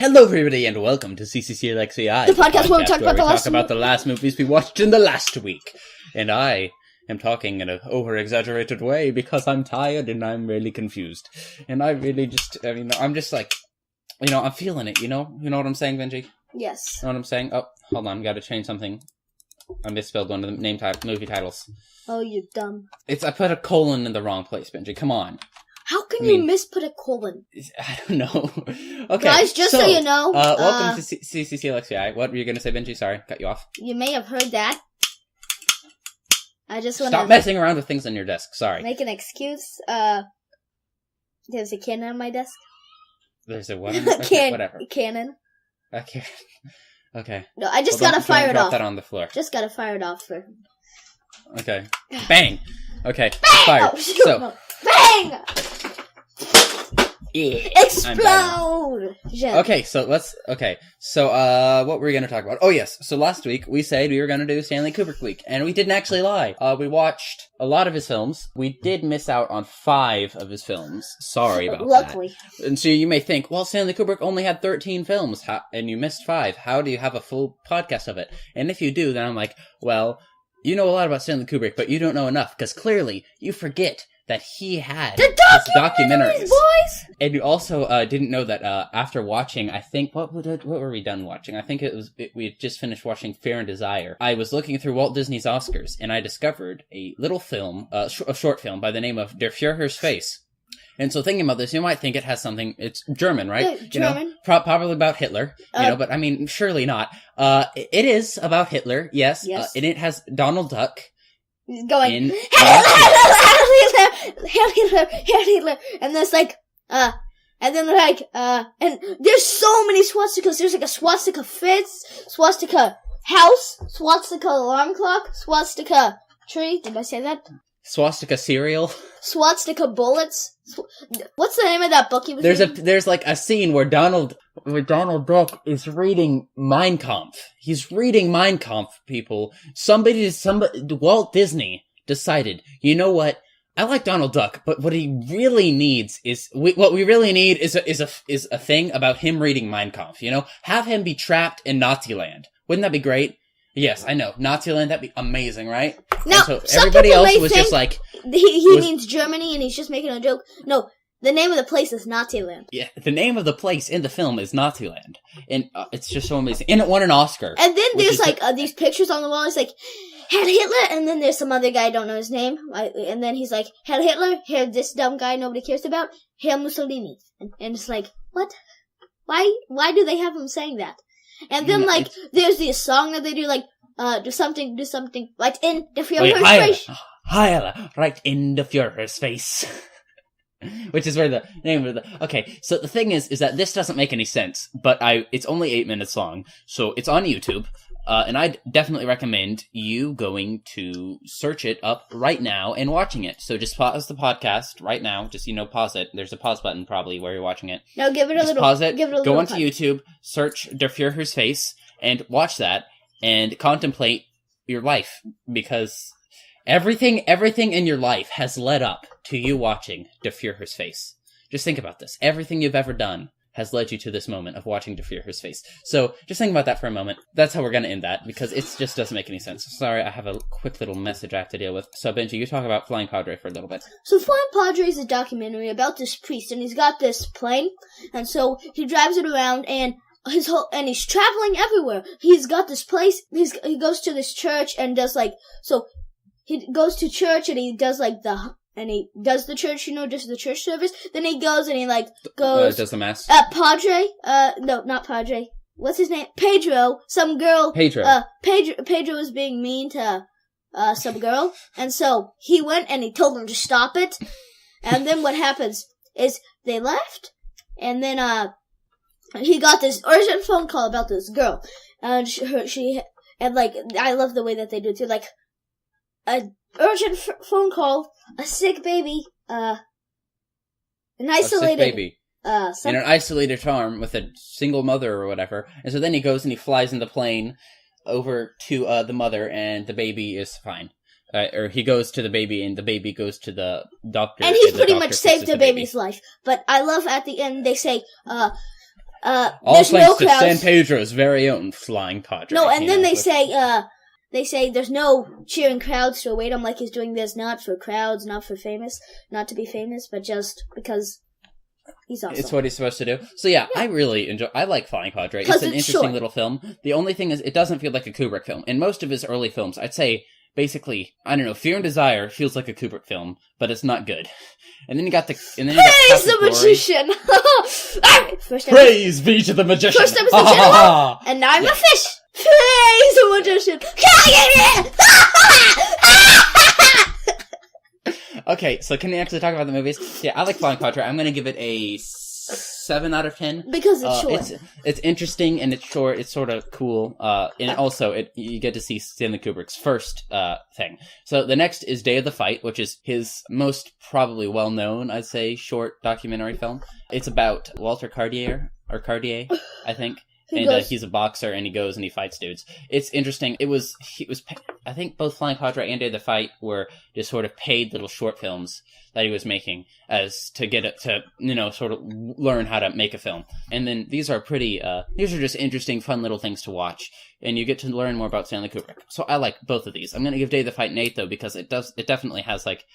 Hello, everybody, and welcome to CCCLXVI, the podcast where we talk about the last movies we watched in the last week. And I am talking in an over-exaggerated way because I'm tired and I'm really confused. And I really just, I'm just like, I'm feeling it, you know? You know what I'm saying, Benji? Yes. You know what I'm saying? Oh, hold on, gotta change something. I misspelled one of the movie titles. Oh, you dumb. I put a colon in the wrong place, Benji, come on. How can you misput a colon? I don't know. Okay, guys, just so you know, welcome to CCCLXVI. What were you gonna say, Benji? Sorry, cut you off. You may have heard that. I just want to stop messing around with things on your desk. Sorry. Make an excuse. There's a cannon on my desk. There's a what? Okay, whatever. Cannon. Okay. Okay. No, I just gotta fire it off. Drop that on the floor. Just gotta fire it off for. Okay. Bang. Okay. Bang! Fired. Oh, so. Bang! Yeah, explode! Okay, so what were we going to talk about? Oh, yes. So last week, we said we were going to do Stanley Kubrick Week, and we didn't actually lie. We watched a lot of his films. We did miss out on 5 of his films. Sorry about Luckily. that. And so you may think, well, Stanley Kubrick only had 13 films, and you missed 5. How do you have a full podcast of it? And if you do, then I'm like, well, you know a lot about Stanley Kubrick, but you don't know enough, because clearly you forget that he had the documentaries, boys! And you also didn't know that after watching, I think, what were we done watching? I think we had just finished watching Fear and Desire. I was looking through Walt Disney's Oscars, and I discovered a little film, a short film by the name of Der Führer's Face. And so thinking about this, you might think it has something, it's German, right? German. You know, probably about Hitler, but I mean, surely not. It is about Hitler, yes. And it has Donald Duck. Going, Hitler, and there's like, and then like, and there's so many swastikas. There's like a swastika fits, swastika house, swastika alarm clock, swastika tree. Did I say that? Swastika cereal. Swastika bullets. What's the name of that book he was reading? There's like a scene where Donald Duck is reading Mein Kampf. He's reading Mein Kampf, people. Walt Disney decided, you know what? I like Donald Duck, but what he really needs is a thing about him reading Mein Kampf. You know, have him be trapped in Naziland. Wouldn't that be great? Yes, I know. Naziland, that'd be amazing, right? No, so everybody else was just like... He means Germany and he's just making a joke. No, the name of the place is Naziland. Yeah, the name of the place in the film is Naziland. And it's just so amazing. And it won an Oscar. And then there's like these pictures on the wall. It's like, Head Hitler, and then there's some other guy, I don't know his name. And then he's like, Head Hitler, here this dumb guy nobody cares about, Hail Mussolini. And it's like, what? Why do they have him saying that? And then, like, there's this song that they do, like, do something, right in the Führer's face. Heil, right in the Führer's face. Which is where the name of the... Okay, so the thing is that this doesn't make any sense, but it's only 8 minutes long, so it's on YouTube, and I'd definitely recommend you going to search it up right now and watching it. So just pause the podcast right now, just, pause it. There's a pause button probably where you're watching it. No, give it a little... pause it, give it a go little onto YouTube, search Der Führer's Face, and watch that, and contemplate your life, because... Everything in your life has led up to you watching Der Führer's Face. Just think about this. Everything you've ever done has led you to this moment of watching Der Führer's Face. So, just think about that for a moment. That's how we're going to end that, because it just doesn't make any sense. Sorry, I have a quick little message I have to deal with. So, Benji, you talk about Flying Padre for a little bit. So, Flying Padre is a documentary about this priest, and he's got this plane, and so he drives it around, and he's traveling everywhere. He's got this place, he goes to this church, and does like, so... He goes to church and he does does the church, just the church service. Then he goes and he does the mass. Padre, no, not Padre. What's his name? Pedro. Some girl. Pedro. Pedro was being mean to, some girl. And so he went and he told them to stop it. And then what happens is they left. And then, he got this urgent phone call about this girl. And I love the way that they do it too. Like, an urgent phone call, a sick baby, an isolated... A sick baby. In an isolated farm with a single mother or whatever. And so then he goes and he flies in the plane over to the mother, and the baby is fine. Or he goes to the baby, and the baby goes to the doctor. And he pretty much saved the baby's life. But I love at the end, they say, All there's thanks no to crowds. San Pedro's very own Flying Padre. No, and then they say there's no cheering crowds to await him like he's doing this, not for crowds, not to be famous, but just because he's awesome. It's what he's supposed to do. So yeah, I really I like Flying Padre. It's an interesting short. little film. The only thing is, it doesn't feel like a Kubrick film. In most of his early films, I'd say, basically, I don't know, Fear and Desire feels like a Kubrick film, but it's not good. And then you got Praise the magician! Praise be to the magician! First episode general, and I'm a fish! Praise the magician! Okay, so can we actually talk about the movies? Yeah, I like Flying Padre. I'm gonna give it a 7 out of 10. Because it's short. It's interesting and it's short. It's sort of cool. And also, you get to see Stanley Kubrick's first thing. So the next is Day of the Fight, which is his most probably well-known, I'd say, short documentary film. It's about Walter Cartier, I think. And he's a boxer, and he goes and he fights dudes. It's interesting. I think both Flying Padre and Day of the Fight were just sort of paid little short films that he was making as to get it to, sort of learn how to make a film. And then these are just interesting, fun little things to watch. And you get to learn more about Stanley Kubrick. So I like both of these. I'm going to give Day of the Fight an 8, though, because it definitely has, like,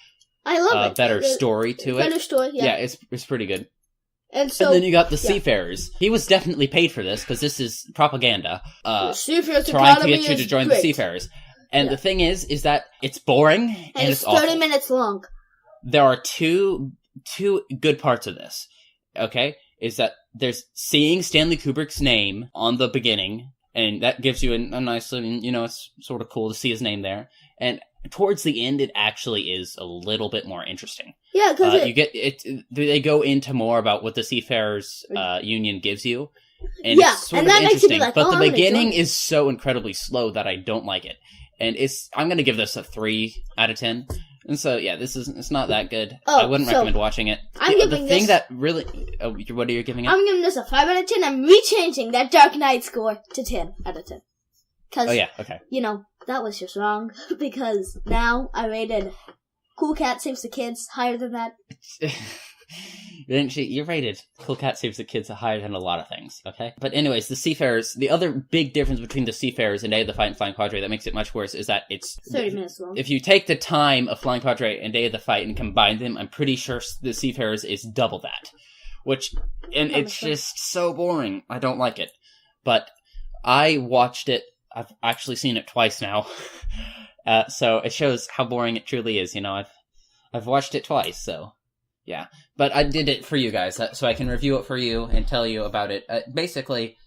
I love it. Better story to it. Better story, yeah. Yeah, it's pretty good. And then you got the Seafarers. He was definitely paid for this, because this is propaganda. Trying to get you to join the Seafarers. And the thing is that it's boring, and it's 30 awful. minutes long. There are two good parts of this, okay? Is that there's seeing Stanley Kubrick's name on the beginning, and that gives you a nice, it's sort of cool to see his name there. And towards the end, it actually is a little bit more interesting. Yeah, because you get it. They go into more about what the Seafarers Union gives you, and it's sort of that makes you be interesting. like, but the I'm beginning is so incredibly slow that I don't like it, and I'm going to give this a 3 out of 10. And so yeah, it's not that good. I wouldn't recommend watching it. What are you giving it? I'm giving this a 5 out of 10. I'm rechanging that Dark Knight score to 10 out of 10. Oh yeah, okay. That was just wrong, because now I rated Cool Cat Saves the Kids higher than that. You rated Cool Cat Saves the Kids higher than a lot of things, okay? But anyways, the Seafarers, the other big difference between the Seafarers and Day of the Fight and Flying Padre that makes it much worse is that it's 30 minutes long. If you take the time of Flying Padre and Day of the Fight and combine them, I'm pretty sure the Seafarers is double that. It's just so boring. I don't like it. But I watched it. I've actually seen it twice now. So it shows how boring it truly is. I've watched it twice, so yeah. But I did it for you guys, so I can review it for you and tell you about it. Basically,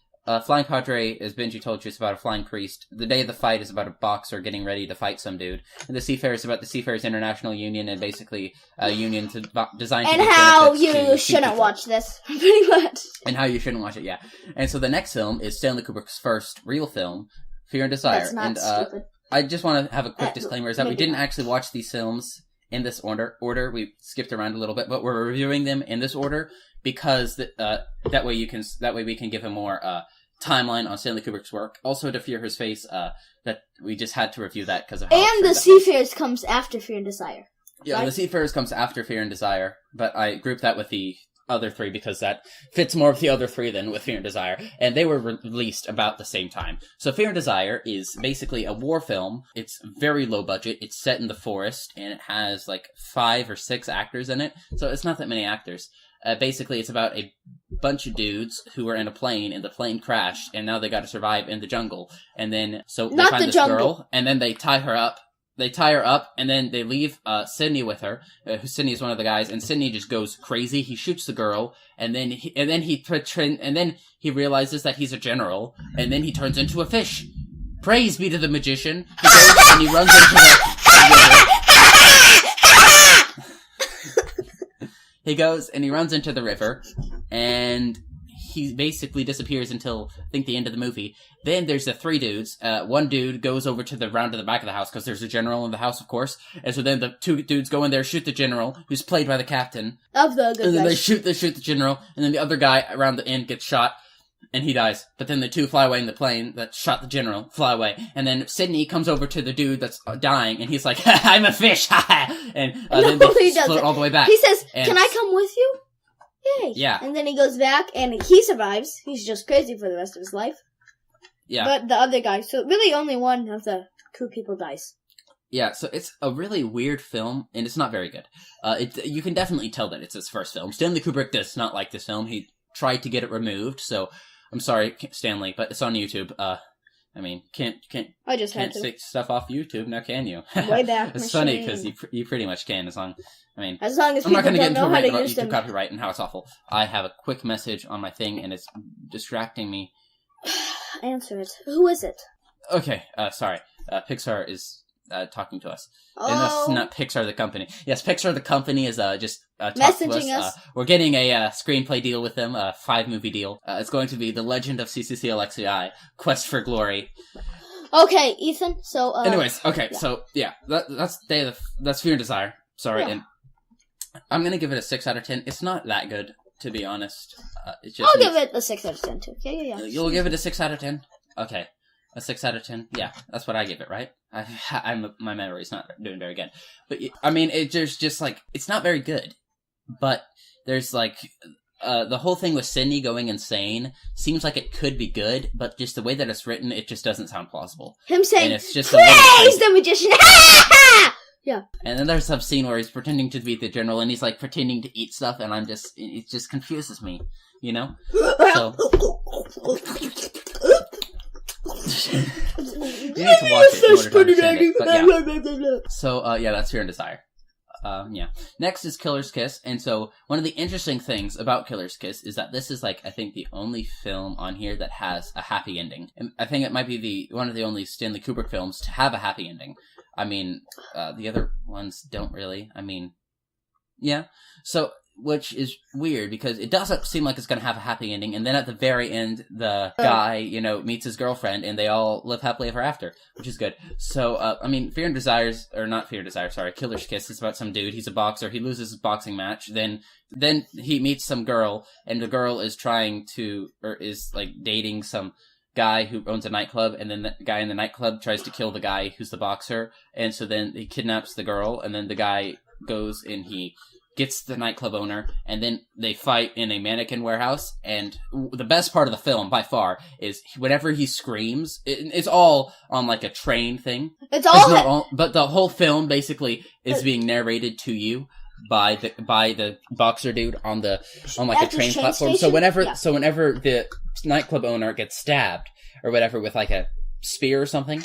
Flying Padre, as Benji told you, is about a flying priest. The Day of the Fight is about a boxer getting ready to fight some dude. And the Seafarers is about the Seafarers International Union, and basically a union designed to and how you shouldn't watch this, pretty much. And how you shouldn't watch it, yeah. And so the next film is Stanley Kubrick's first real film, Fear and Desire. That's not stupid. I just want to have a quick disclaimer, is that we didn't actually watch these films in this order. We skipped around a little bit, but we're reviewing them in this order because that way we can give a more timeline on Stanley Kubrick's work. Also, To Fear His Face, that we just had to review that because of how and the Seafarers comes after Fear and Desire. Yeah, right? The Seafarers comes after Fear and Desire, but I grouped that with the other 3 because that fits more with the other 3 than with Fear and Desire, and they were released about the same time. So Fear and Desire is basically a war film. It's very low budget. It's set in the forest, and it has like 5 or 6 actors in it, so it's not that many actors. Basically, it's about a bunch of dudes who were in a plane, and the plane crashed, and now they got to survive in the jungle. And then, so they find this girl, and then they tie her up. And then they leave Sydney with her. Sydney is one of the guys, and Sydney just goes crazy. He shoots the girl, and then he realizes that he's a general, and then he turns into a fish. Praise be to the magician. He goes and he runs into the river, and he basically disappears until, I think, the end of the movie. Then there's the 3 dudes. One dude goes over round to the back of the house, because there's a general in the house, of course. And so then the 2 dudes go in there, shoot the general, who's played by the captain. Of the good And then guys. they shoot the general, and then the other guy around the end gets shot, and he dies. But then the 2 fly away in the plane that shot the general, fly away. And then Sydney comes over to the dude that's dying, and he's like, I'm a fish, and then they float all the way back. He says, can I come with you? Yay! Yeah. And then he goes back, and he survives. He's just crazy for the rest of his life. Yeah. But the other guy, so really only one of the crew people dies. Yeah, so it's a really weird film, and it's not very good. You can definitely tell that it's his first film. Stanley Kubrick does not like this film. He tried to get it removed, so I'm sorry, Stanley, but it's on YouTube. I mean, can't I just had to. take stuff off YouTube now, can you? Way back. It's funny because you pretty much can as long. I mean, as long as I'm not people going to get don't into know a how to rant about use YouTube them. copyright and how it's awful. I have a quick message on my thing, and it's distracting me. Answer it. Who is it? Okay, sorry. Pixar is talking to us. Oh. And that's not Pixar the company. Yes, Pixar the company is just talking Messaging to us. us. We're getting a screenplay deal with them, a 5-movie deal. It's going to be The Legend of CCCLXVI, Quest for Glory. Okay, Ethan. So. Anyways, okay, yeah. so yeah, that's Fear and Desire. Sorry, Yeah. and I'm gonna give it a 6 out of 10. It's not that good, to be honest. It just I'll give it a 6 out of 10 too. Yeah. You'll give it a 6 out of 10? Okay. A 6 out of 10? Yeah, that's what I give it, right? My memory's not doing very good. But, I mean, there's just, like, it's not very good. But there's, like, the whole thing with Sydney going insane seems like it could be good, but just the way that it's written, it just doesn't sound plausible. Him saying, And it's just praise the magician! Yeah. And then there's some scene where he's pretending to be the general, and he's, like, pretending to eat stuff, and it just confuses me, you know? So... You need to watch it in order to understand it, but yeah. So, yeah, that's Fear and Desire. Yeah. Next is Killer's Kiss, and so one of the interesting things about Killer's Kiss is that this is, like, I think the only film on here that has a happy ending. And I think it might be one of the only Stanley Kubrick films to have a happy ending. I mean, the other ones don't really. I mean, yeah. So, which is weird, because it doesn't seem like it's going to have a happy ending, and then at the very end, the guy, meets his girlfriend, and they all live happily ever after, which is good. So, I mean, Killer's Kiss is about some dude, he's a boxer, he loses his boxing match, then he meets some girl, and the girl is dating some guy who owns a nightclub, and then the guy in the nightclub tries to kill the guy who's the boxer, and so then he kidnaps the girl, and then the guy goes and he gets the nightclub owner, and then they fight in a mannequin warehouse, and the best part of the film, by far, is whenever he screams, it's all on, like, a train thing. But the whole film, basically, is being narrated to you by the boxer dude on a train platform. Station? So whenever the nightclub owner gets stabbed, or whatever, with, like, a spear or something,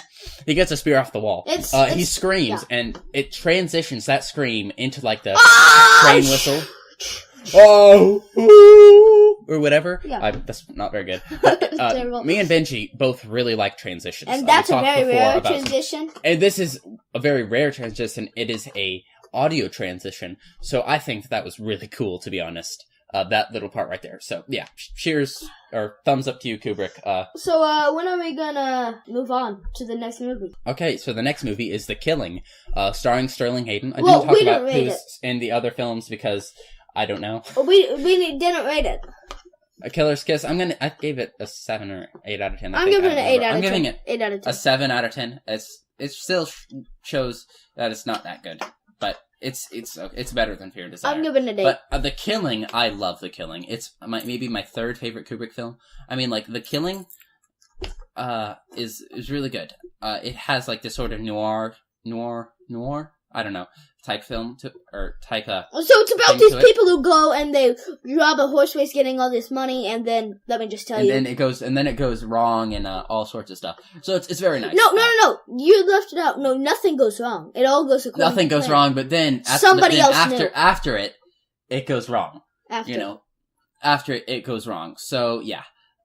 he gets a spear off the wall. He screams, and it transitions that scream into, like, the train whistle. Or whatever. Yeah. That's not very good. But, me and Benji both really like transitions. And that's a very rare transition. And this is a very rare transition. It is a audio transition. So I think that was really cool, to be honest. That little part right there. So, yeah. Cheers, or thumbs up to you, Kubrick. So, when are we gonna move on to the next movie? Okay, so the next movie is The Killing, starring Sterling Hayden. I didn't talk about who's in the other films because I don't know. We didn't rate it. A Killer's Kiss, I gave it a 7 or 8 out of 10. I'm giving it an 8 out of 10. I'm giving it 8 out of 10. A 7 out of 10. It still shows that it's not that good, but it's better than Fear and Desire. I'm giving it an 8. But The Killing, I love The Killing. It's maybe my 3rd favorite Kubrick film. I mean, like, The Killing is really good. It has, like, this sort of noir, I don't know, type film So it's about these people who go and they rob a horse race, getting all this money, and then let me just tell you. And then it goes wrong and all sorts of stuff. So it's very nice. No. You left it out. No, nothing goes wrong. It all goes according to nothing goes plan. wrong, but then after it goes wrong. After it goes wrong. So yeah.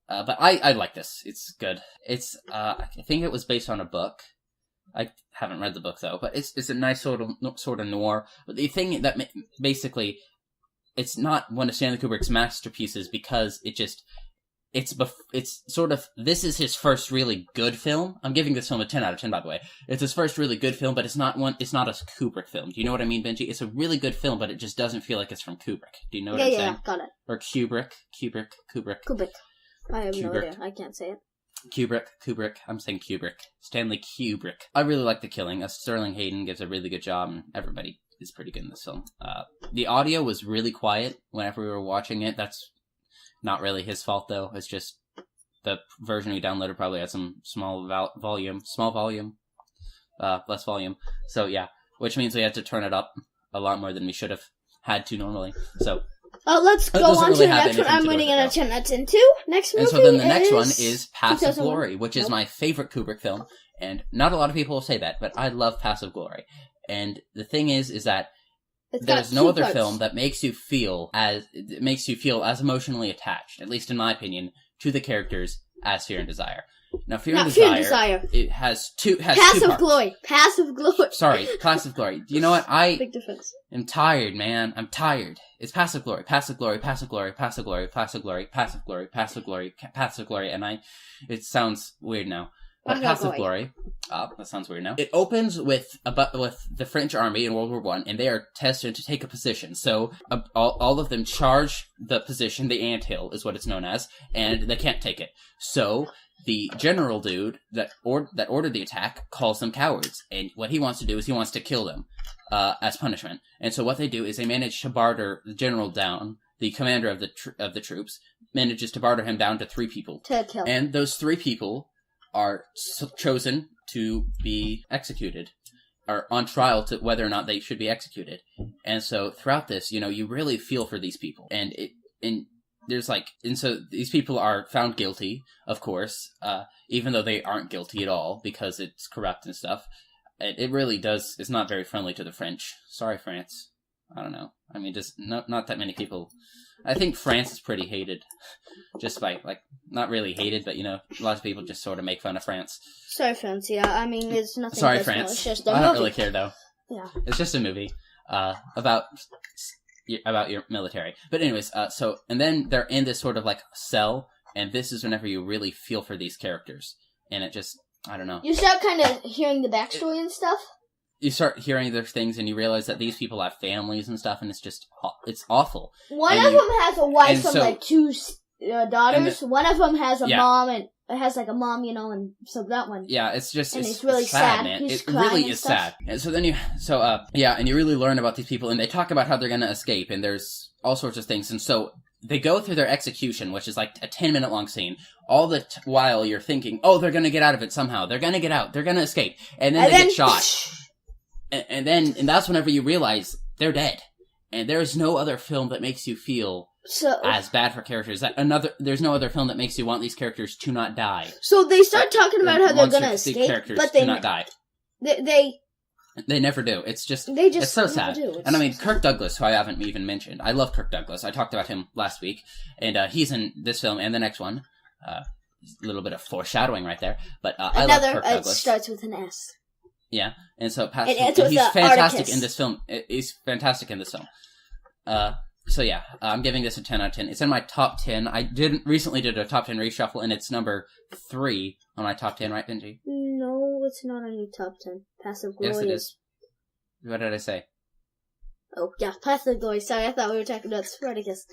But I like this. It's good. It's I think it was based on a book. I haven't read the book though, but it's a nice sort of noir. But the thing that basically, it's not one of Stanley Kubrick's masterpieces because it's sort of, this is his first really good film. I'm giving this film a 10 out of 10, by the way. It's his first really good film, but it's not a Kubrick film. Do you know what I mean, Benji? It's a really good film, but it just doesn't feel like it's from Kubrick. Do you know what I'm saying? Yeah, got it. Or Kubrick. I have no idea. I can't say it. Kubrick. I'm saying Kubrick. Stanley Kubrick. I really like The Killing. Sterling Hayden gives a really good job, and everybody is pretty good in this film. The audio was really quiet whenever we were watching it. That's not really his fault, though. It's just the version we downloaded probably had some less volume. So yeah, which means we had to turn it up a lot more than we should have had to normally. So let's go on to the next one. I'm rating it a 10 out of 10 too. Next movie. And so then the next one is Passive Glory, which is my favorite Kubrick film. And not a lot of people will say that, but I love Passive Glory. And the thing is that there's no other film that makes you feel as emotionally attached, at least in my opinion, to the characters as Fear and Desire. Now, Fear and Desire, it has two parts. Passive Glory. Sorry, Passive Glory. You know what? Big difference. I'm tired, man. I'm tired. It's Passive Glory, Passive Glory, Passive Glory, Passive Glory, Passive Glory, Passive Glory, Passive Glory, Passive Glory, and it sounds weird now. But Passive Glory, that sounds weird now. It opens with the French army in World War I, and they are tested to take a position. So all of them charge the position, the anthill is what it's known as, and they can't take it. So the general dude that ordered the attack calls them cowards, and what he wants to do is he wants to kill them as punishment. And so what they do is they manage to barter the general down. The commander of the troops manages to barter him down to 3 people, to kill. And those 3 people are chosen to be executed, or on trial to whether or not they should be executed. And so throughout this, you really feel for these people, and so these people are found guilty, of course, even though they aren't guilty at all because it's corrupt and stuff. It really does. It's not very friendly to the French. Sorry, France. I don't know. I mean, just not that many people. I think France is pretty hated, just by, not really hated, but, a lot of people just sort of make fun of France. Sorry, France, yeah, I mean, there's nothing Sorry, personal. France. It's just I don't really care, though. Yeah. It's just a movie, about your military. But anyways, and then they're in this sort of, cell, and this is whenever you really feel for these characters. And it just, I don't know. You start kind of hearing the backstory and stuff? You start hearing their things, and you realize that these people have families and stuff, and it's awful. One of them has a wife and 2 daughters. One of them has a mom, and it has a mom, and so that one. Yeah, it's just, and it's really sad, man. It really is sad. And so then and you really learn about these people, and they talk about how they're gonna escape, and there's all sorts of things, and so they go through their execution, which is a 10-minute long scene. All the while you're thinking, oh, they're gonna get out of it somehow. They're gonna get out. They're gonna escape. And then they get shot. And that's whenever you realize they're dead. And there is no other film that makes you feel as bad for characters. There's no other film that makes you want these characters to not die. So they start talking about how they're gonna escape, but they not die. They never do. It's just it's so sad. And I mean, Kirk Douglas, who I haven't even mentioned. I love Kirk Douglas. I talked about him last week, and he's in this film and the next one. A little bit of foreshadowing right there, but I love Kirk Douglas. It starts with an S. Yeah, and so he's fantastic in this film. He's fantastic in this film. So yeah, I'm giving this a 10 out of 10. It's in my top 10. I recently did a top 10 reshuffle, and it's number 3 on my top 10, right, Benji? No, it's not on your top 10. Passive Glory. Yes, it is. What did I say? Oh, yeah, Passive Glory. Sorry, I thought we were talking about Spartacus.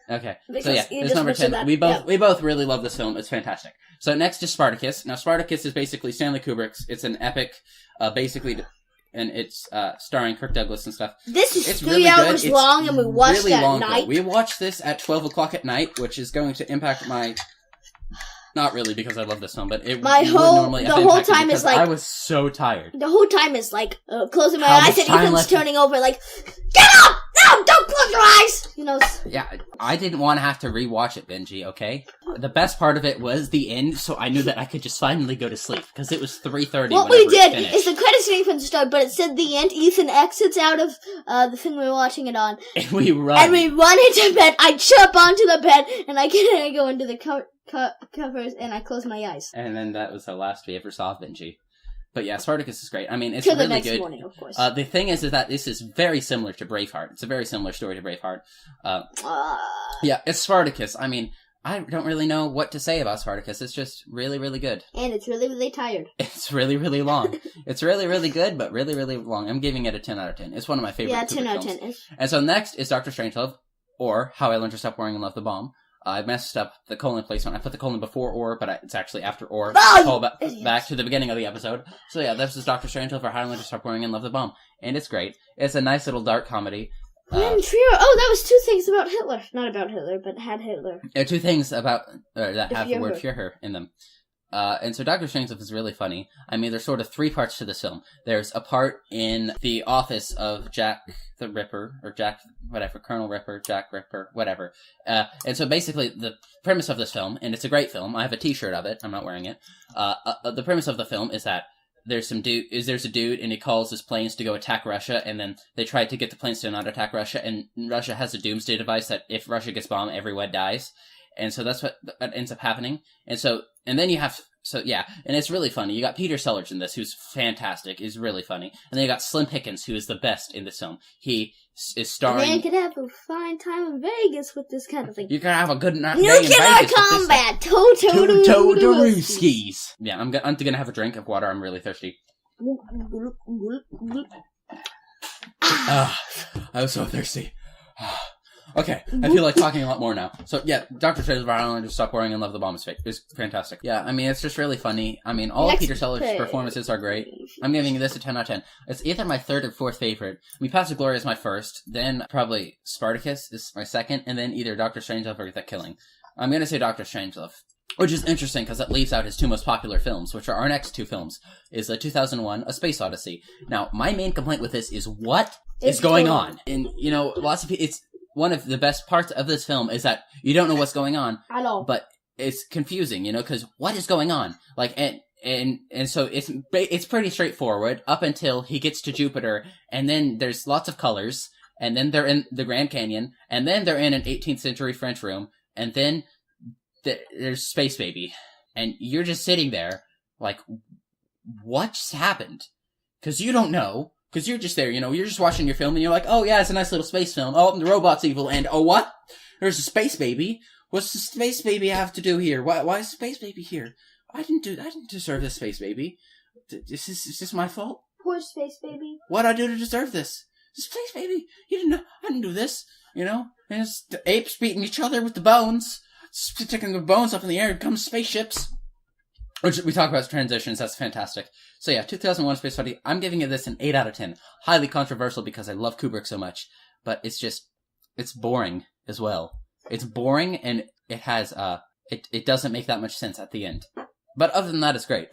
Okay, so yeah, it's number 10. We both really love this film. It's fantastic. So next is Spartacus. Now, Spartacus is basically Stanley Kubrick's. It's an epic, basically, and it's starring Kirk Douglas and stuff. This is 3 hours long, and we watched it at night. We watched this at 12 o'clock at night, which is going to impact my... Not really, because I love this film, but it would normally have impacted me because I was so tired. The whole time is closing my eyes, and Ethan's turning over get up! No, don't close your eyes! Yeah, I didn't want to have to rewatch it, Benji, okay? The best part of it was the end, so I knew that I could just finally go to sleep, because it was 3:30. What we did is the credits didn't even start, but it said the end. Ethan exits out of the thing we were watching it on. And we run. And we run into bed. I jump onto the bed, and I go into the covers, and I close my eyes. And then that was the last we ever saw of Benji. But yeah, Spartacus is great. I mean, it's really good. The next morning, of course. The thing is that this is very similar to Braveheart. It's a very similar story to Braveheart. Yeah, it's Spartacus. I mean, I don't really know what to say about Spartacus. It's just really, really good. And it's really, really tired. It's really, really long. It's really, really good, but really, really long. I'm giving it a 10 out of 10. It's one of my favorite Kubrick 10 out of films. 10. And so next is Dr. Strangelove, or How I Learned to Stop Worrying and Love the Bomb. I messed up the colon placement. I put the colon before or, but it's actually after or. Oh, Call back to the beginning of the episode. So yeah, this is Dr. Strangelove for Highlander Stop Worrying and Love the Bomb. And it's great. It's a nice little dark comedy. And Trio. Oh, that was 2 things about Hitler. Not about Hitler, but had Hitler. There are 2 things about that have the word Führer. Führer in them. And so Dr. Strangelove is really funny. I mean, there's sort of 3 parts to this film. There's a part in the office of Jack the Ripper, or Colonel Ripper, Jack Ripper, whatever. And so basically the premise of this film, and it's a great film, I have a t-shirt of it, I'm not wearing it. The premise of the film is that there's a dude and he calls his planes to go attack Russia, and then they try to get the planes to not attack Russia, and Russia has a doomsday device that if Russia gets bombed, everyone dies. And so that's what ends up happening. And then you have, and it's really funny. You got Peter Sellers in this, who's fantastic, is really funny. And then you got Slim Pickens, who is the best in this film. He is starring... Man could have a fine time in Vegas with this kind of thing. You can have a good night in Vegas. Nuclear combat! Totorooskies. Yeah, I'm gonna have a drink of water. I'm really thirsty. I was so thirsty. Okay, I feel like talking a lot more now. So yeah, Dr. Strangelove for Highlander Stop Worrying and Love the Bomb is fantastic. Yeah, I mean, it's just really funny. I mean, all of Peter Sellers' performances are great. I'm giving this a 10 out of 10. It's either my 3rd or 4th favorite. I mean, Paths of Glory is my 1st, then probably Spartacus is my 2nd, and then either Dr. Strangelove or The Killing. I'm gonna say Dr. Strangelove. Which is interesting because it leaves out his 2 most popular films, which are our next 2 films, is 2001, A Space Odyssey. Now, my main complaint with this is what is going on? And, lots of people, it's one of the best parts of this film is that you don't know what's going on. I know. But it's confusing, because what is going on? Like, and so it's pretty straightforward up until he gets to Jupiter, and then there's lots of colors, and then they're in the Grand Canyon, and then they're in an 18th century French room, and then there's Space Baby. And you're just sitting there, like, what's happened? Because you don't know. Because you're just there, you're just watching your film, and you're like, oh yeah, it's a nice little space film. Oh, the robot's evil, and oh what? There's a Space Baby. What's the Space Baby have to do here? Why is Space Baby here? I didn't deserve this Space Baby. Is this my fault? Poor Space Baby. What'd I do to deserve this? Space Baby, you didn't know, I didn't do this, And it's the apes beating each other with the bones. Sticking the bones up in the air, comes spaceships. Which we talk about transitions, that's fantastic. So yeah, 2001 Space Odyssey, I'm giving it this an 8 out of 10. Highly controversial because I love Kubrick so much. But it's boring as well. It's boring and it has, it doesn't make that much sense at the end. But other than that, it's great.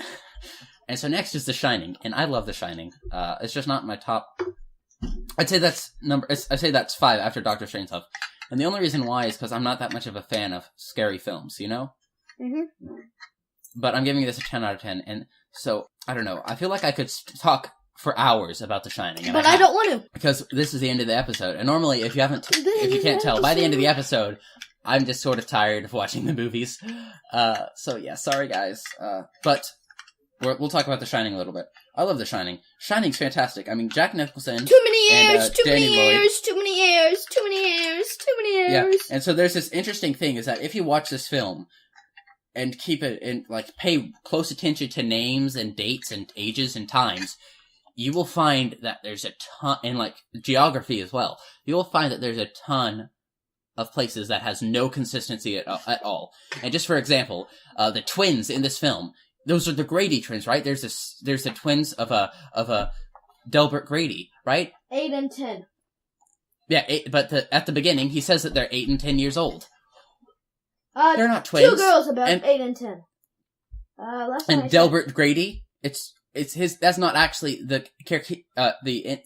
And so next is The Shining, and I love The Shining. It's just not my top. I'd say that's 5 after Dr. Strangelove. And the only reason why is because I'm not that much of a fan of scary films, Mm-hmm. But I'm giving this a 10 out of 10, and so, I don't know, I feel like I could talk for hours about The Shining. But I don't want to. Because this is the end of the episode, and normally, if you can't tell, by the end of the episode, I'm just sort of tired of watching the movies. So yeah, sorry guys. But we'll talk about The Shining a little bit. I love The Shining. Shining's fantastic. I mean, Jack Nicholson. Too many years, and, too Danny many Lloyd. years, too many years, too many years, too many years. Yeah, and so there's this interesting thing is that if you watch this film and keep it and pay close attention to names and dates and ages and times, you will find that there's a ton, and geography as well. You will find that there's a ton of places that has no consistency at all. And just for example, the twins in this film, those are the Grady twins, right? There's the twins of a Delbert Grady, right? 8 and 10. Yeah, but at the beginning, he says that they're 8 and 10 years old. They're not twins. 2 girls about 8 and 10. And Delbert Grady, it's his. That's not actually the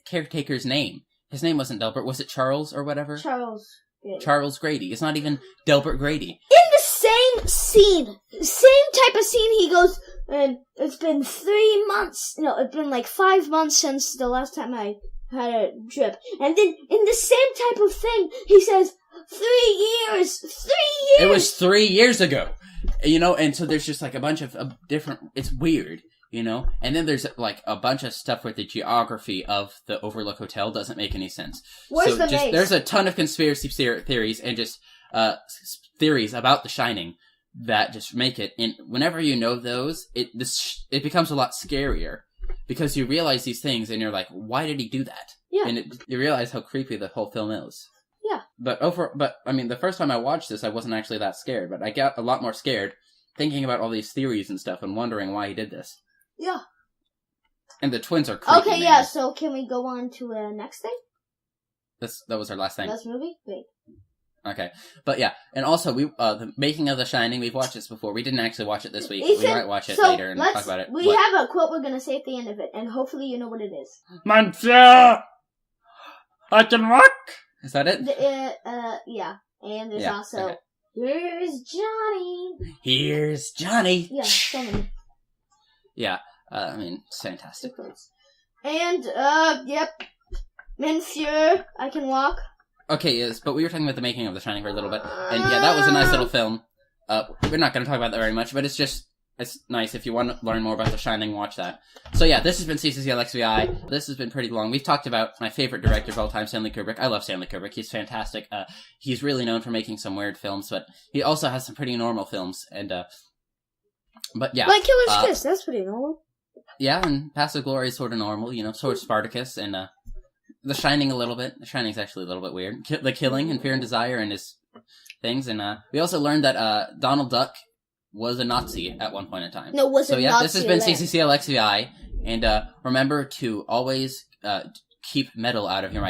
caretaker's name. His name wasn't Delbert. Was it Charles or whatever? Charles Grady. Charles Grady. It's not even Delbert Grady. In the same scene, same type of scene, he goes, and it's been 3 months. No, it's been 5 months since the last time I had a trip. And then in the same type of thing, he says, 3 years! 3 years! It was 3 years ago! And so there's just a bunch of different, it's weird, And then there's a bunch of stuff where the geography of the Overlook Hotel doesn't make any sense. Where's the maze? There's a ton of conspiracy theories and just theories about The Shining that just make it, and whenever you know those, it becomes a lot scarier. Because you realize these things and you're like, why did he do that? Yeah. And you realize how creepy the whole film is. Yeah. But the first time I watched this, I wasn't actually that scared, but I got a lot more scared thinking about all these theories and stuff and wondering why he did this. Yeah. And the twins are creepy. Okay, yeah, so can we go on to the next thing? That was our last thing. Last movie? Wait. Okay. But yeah, and also, the making of The Shining, we've watched this before. We didn't actually watch it this week. Ethan, we might watch it later and talk about it. We have a quote we're going to say at the end of it, and hopefully you know what it is. Monsieur! I can walk! Is that it? Yeah. And there's also, okay. Here's Johnny. Here's Johnny. Yeah, so many. Yeah, it's fantastic. And, yep. Monsieur, I can walk. Okay, yes, but we were talking about the making of The Shining for a little bit, and yeah, that was a nice little film. We're not going to talk about that very much, but it's nice. If you want to learn more about The Shining, watch that. So yeah, this has been CCCLXVI. This has been pretty long. We've talked about my favorite director of all time, Stanley Kubrick. I love Stanley Kubrick. He's fantastic. He's really known for making some weird films, but he also has some pretty normal films, and, but yeah. Like Killer's Kiss, that's pretty normal. Yeah, and Passive Glory is sort of normal, sort of Spartacus, and, The Shining a little bit. The Shining's actually a little bit weird. The Killing and Fear and Desire and his things. And we also learned that Donald Duck was a Nazi at one point in time. No, was a Nazi. So yeah, this has been CCCLXVI. And remember to always keep metal out of your